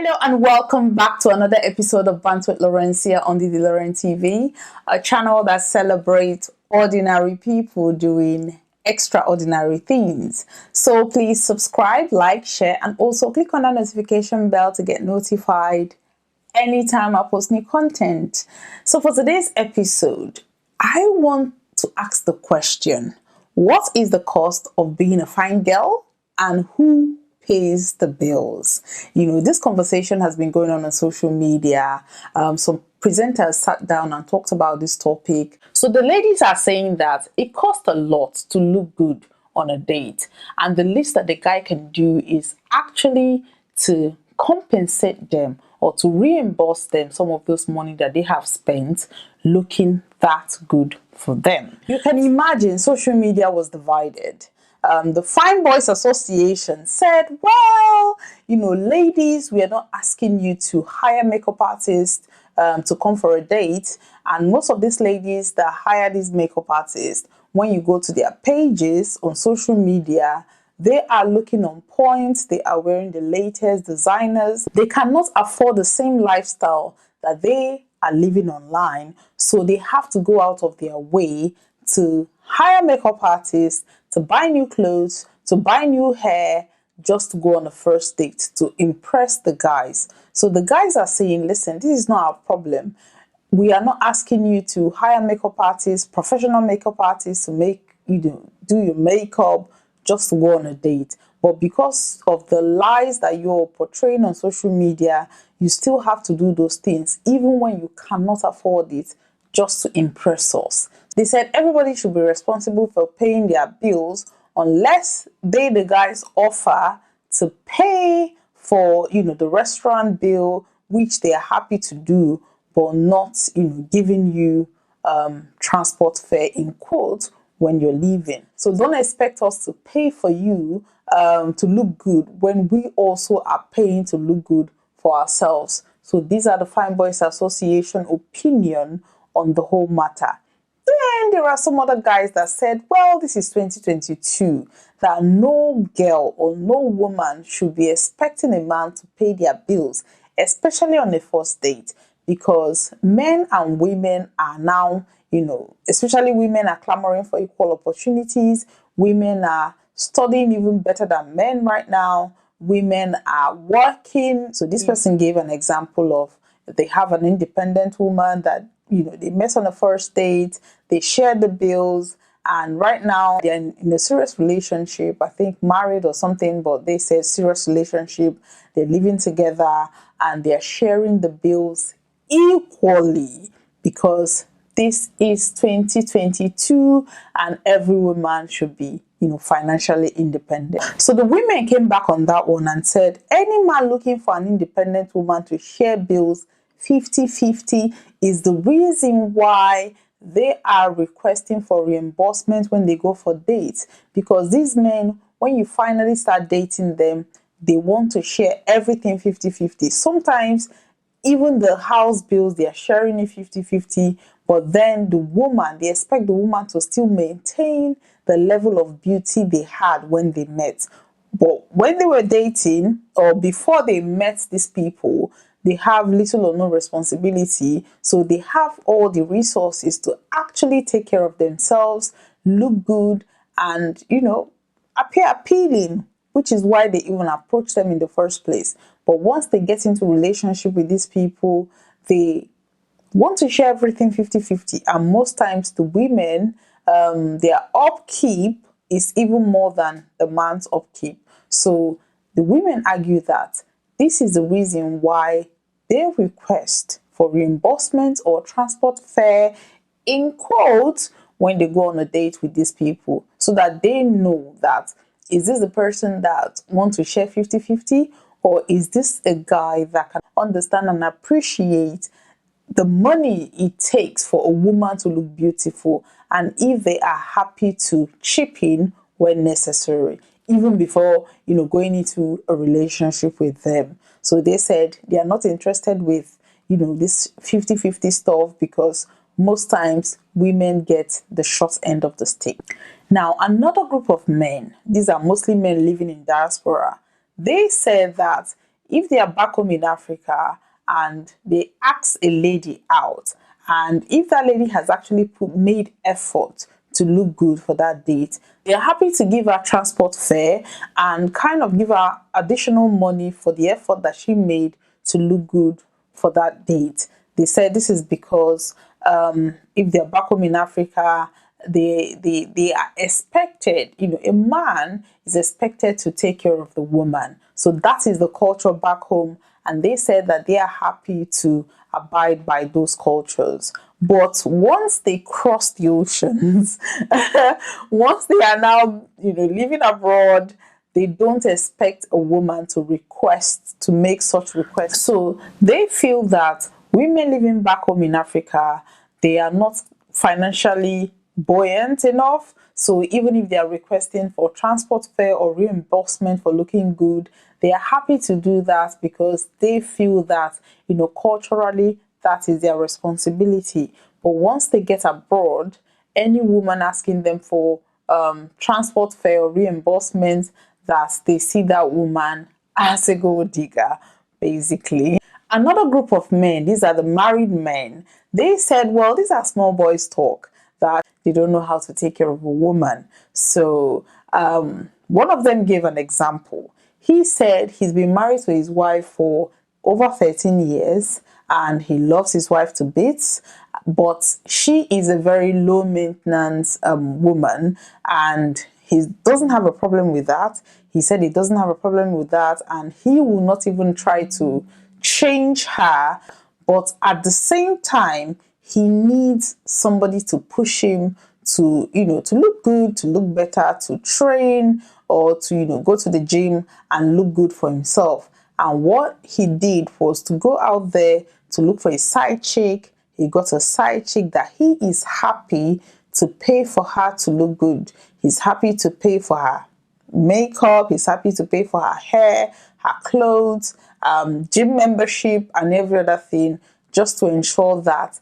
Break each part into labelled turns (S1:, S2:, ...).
S1: Hello and welcome back to another episode of Bantz with Lawrencia on the Lawrencia TV, a channel that celebrates ordinary people doing extraordinary things. So please subscribe, like, share, and also click on the notification bell to get notified anytime I post new content. So for today's episode, I want to ask the question, what is the cost of being a fine girl and who pays the bills? This conversation has been going on social media. Some presenters sat down and talked about this topic. So the ladies are saying that it costs a lot to look good on a date, and the least that the guy can do is actually to compensate them or to reimburse them some of those money that they have spent looking that good for them. You can imagine social media was divided. The Fanboys Association said, well, ladies, we are not asking you to hire makeup artists to come for a date. And most of these ladies that hire these makeup artists, when you go to their pages on social media, they are looking on point. They are wearing the latest designers. They cannot afford the same lifestyle that they are living online. So they have to go out of their way to hire makeup artists, to buy new clothes, to buy new hair, just to go on a first date to impress the guys. So the guys are saying, listen, this is not our problem. We are not asking you to hire makeup artists, professional makeup artists to do your makeup just to go on a date. But because of the lies that you're portraying on social media, you still have to do those things, even when you cannot afford it, just to impress us. They said everybody should be responsible for paying their bills unless the guys offer to pay for, the restaurant bill, which they are happy to do, but not, giving you transport fare in quotes when you're leaving. So don't expect us to pay for you to look good when we also are paying to look good for ourselves. So these are the Fanboys Association opinion on the whole matter. Then there are some other guys that said, well, this is 2022, that no girl or no woman should be expecting a man to pay their bills, especially on a first date, because men and women are now, especially women are clamoring for equal opportunities. Women are studying even better than men right now. Women are working. So this person gave an example of they have an independent woman that they met on a first date, they shared the bills, and right now they're in a serious relationship, I think married or something, but they said serious relationship, they're living together, and they're sharing the bills equally because this is 2022 and every woman should be financially independent. So the women came back on that one and said any man looking for an independent woman to share bills 50-50 is the reason why they are requesting for reimbursement when they go for dates, because these men, when you finally start dating them, they want to share everything 50-50. Sometimes even the house bills, they are sharing it 50-50, but then they expect the woman to still maintain the level of beauty they had when they met. But when they were dating or before they met these people, they have little or no responsibility. So they have all the resources to actually take care of themselves, look good, and, appear appealing, which is why they even approach them in the first place. But once they get into relationship with these people, they want to share everything 50-50. And most times the women, their upkeep is even more than the man's upkeep. So the women argue that this is the reason why they request for reimbursement or transport fare in quotes when they go on a date with these people, so that they know that is this the person that wants to share 50-50, or is this a guy that can understand and appreciate the money it takes for a woman to look beautiful, and if they are happy to chip in when necessary, even before going into a relationship with them. So they said they are not interested with this 50-50 stuff, because most times women get the short end of the stick. Now another group of men, these are mostly men living in diaspora, they said that if they are back home in Africa and they ask a lady out, and if that lady has actually made effort to look good for that date, they're happy to give her transport fare and kind of give her additional money for the effort that she made to look good for that date. They said this is because if they're back home in Africa, they are expected, a man is expected to take care of the woman. So that is the culture back home. And they said that they are happy to abide by those cultures. But once they cross the oceans, once they are now, living abroad, they don't expect a woman to make such requests. So they feel that women living back home in Africa, they are not financially buoyant enough. So even if they are requesting for transport fare or reimbursement for looking good, they are happy to do that because they feel that, culturally, that is their responsibility. But once they get abroad, any woman asking them for transport fare or reimbursement, that they see that woman as a gold digger, basically. Another group of men, these are the married men, they said, well, these are small boys talk, that they don't know how to take care of a woman. So one of them gave an example. He said he's been married to his wife for over 13 years and he loves his wife to bits, but she is a very low maintenance woman, and he doesn't have a problem with that. He said he doesn't have a problem with that, and he will not even try to change her. But at the same time, he needs somebody to push him to, to look good, to look better, to train, or to, go to the gym and look good for himself. And what he did was to go out there to look for a side chick. He got a side chick that he is happy to pay for her to look good. He's happy to pay for her makeup. He's happy to pay for her hair, her clothes, gym membership, and every other thing, just to ensure that,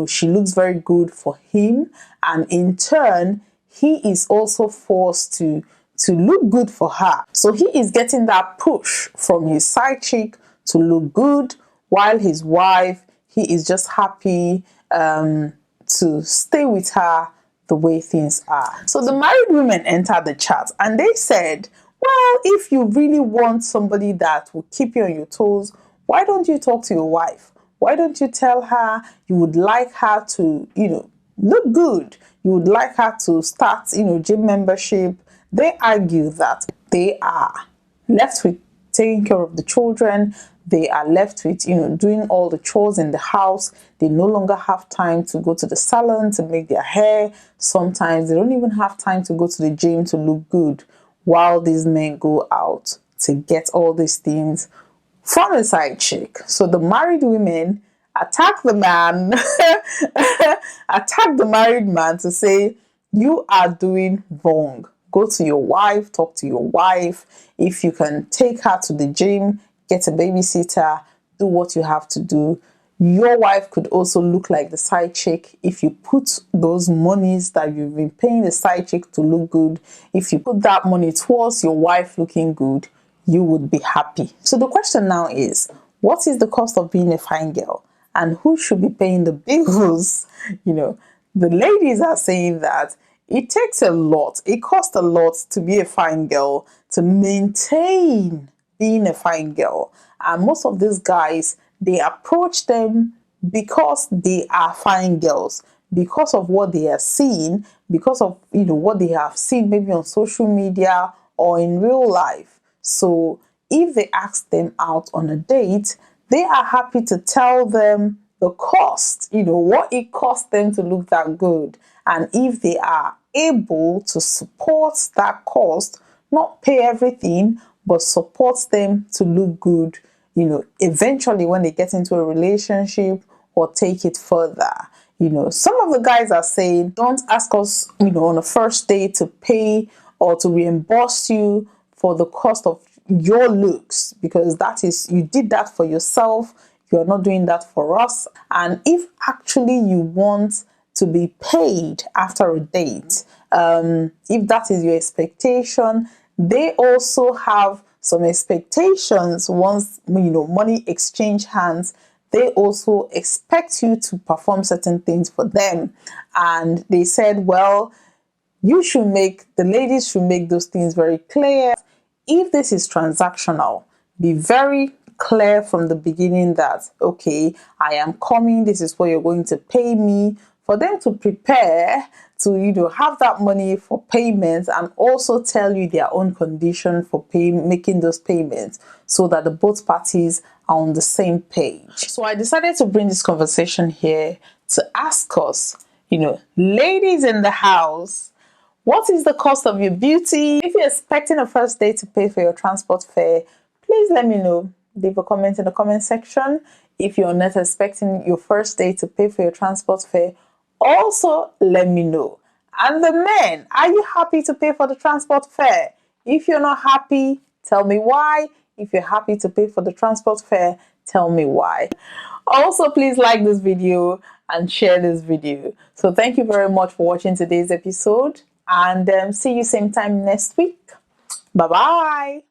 S1: she looks very good for him. And in turn, he is also forced to look good for her. So he is getting that push from his side chick to look good, while his wife, he is just happy to stay with her the way things are. So the married women entered the chat and they said, well, if you really want somebody that will keep you on your toes, why don't you talk to your wife? Why don't you tell her you would like her to, look good? You would like her to start, gym membership. They argue that they are left with taking care of the children. They are left with, doing all the chores in the house. They no longer have time to go to the salon to make their hair. Sometimes they don't even have time to go to the gym to look good, while these men go out to get all these things from a side chick. So the married women attack the man, attack the married man to say, you are doing wrong. Go to your wife, talk to your wife. If you can take her to the gym, get a babysitter, do what you have to do. Your wife could also look like the side chick if you put those monies that you've been paying the side chick to look good. If you put that money towards your wife looking good, you would be happy. So the question now is, what is the cost of being a fine girl? And who should be paying the bills? The ladies are saying that it takes a lot. It costs a lot to be a fine girl, to maintain being a fine girl. And most of these guys, they approach them because they are fine girls, because of what they are seeing, because of what they have seen maybe on social media or in real life. So if they ask them out on a date, they are happy to tell them the cost, what it costs them to look that good. And if they are able to support that cost, not pay everything, but support them to look good, eventually when they get into a relationship or take it further. Some of the guys are saying, don't ask us, on a first date to pay or to reimburse you for the cost of your looks, because you did that for yourself. You're not doing that for us. And if actually you want to be paid after a date, if that is your expectation, they also have some expectations. Once money exchange hands, they also expect you to perform certain things for them. And they said, well, the ladies should make those things very clear. If this is transactional, be very clear from the beginning that, okay, I am coming, this is what you're going to pay me, for them to prepare to have that money for payments, and also tell you their own condition for making those payments, so that the both parties are on the same page. So I decided to bring this conversation here to ask us, ladies in the house, what is the cost of your beauty? If you're expecting a first date to pay for your transport fare, please let me know. Leave a comment in the comment section. If you're not expecting your first date to pay for your transport fare, also let me know. And the men, are you happy to pay for the transport fare? If you're not happy, tell me why. If you're happy to pay for the transport fare, tell me why. Also, please like this video and share this video. So thank you very much for watching today's episode, and see you same time next week. Bye bye.